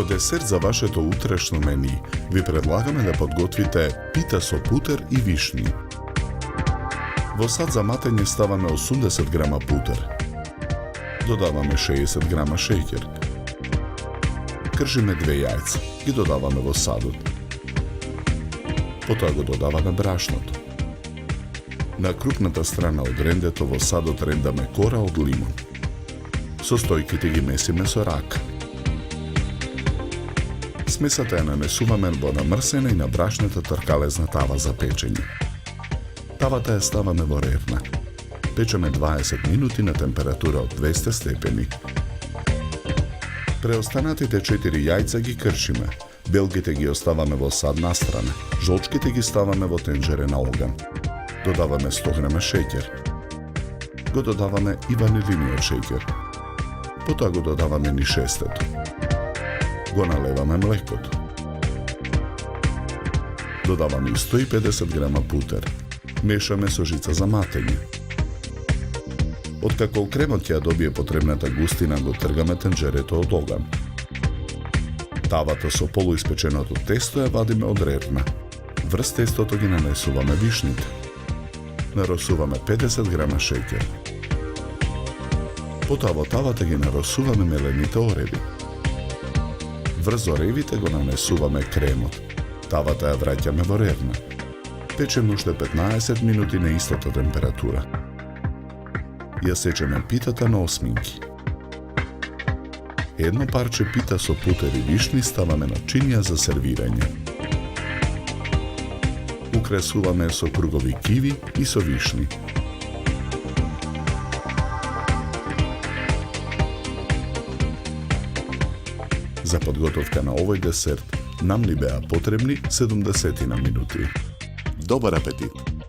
Како десерт за вашето утрешно мени, ви предлагаме да подготвите пита со путер и вишни. Во сад за матење ставаме 80 грама путер. Додаваме 60 грама шеќер. Кршиме 2 јајца, ги додаваме во садот. Потоа го додаваме брашното. На крупната страна од рендето во садот рендаме кора од лимон. Состојките ги месиме со рака. Смесата ја нанесуваме во намрсена и набрашната тркалезна тава за печење. Тавата ја ставаме во ревна. Печеме 20 минути на температура од 200 степени. Преостанатите 4 јајца ги кршиме. Белгите ги оставаме во сад настрана. Жолчките ги ставаме во тенџере на оган. Додаваме 100 грама шеќер. Го додаваме и ванилиниот шеќер. Потоа го додаваме ни шестето. Го налеваме млекото. Додаваме и 150 грама путер. Мешаме со жица за матење. Откако кремот ќе ја добие потребната густина, го тргаме тенџерето од оган. Тавата со полуиспеченото тесто ја вадиме од ревна. Врз тестото ги нанесуваме вишните. Наросуваме 50 грама шеќер. Потоа во тавата ги наросуваме мелените ореви. Врз оревите го нанесуваме кремот. Тавата ја враќаме во ревна. Печеме уште 15 минути на истата температура. Ја сечеме питата на осминки. Едно парче пита со путер и вишни ставаме на чинија за сервирање. Украсуваме со кругови киви и со вишни. За подготовка на овој десерт нам ни беа потребни 70 минути. Добар апетит!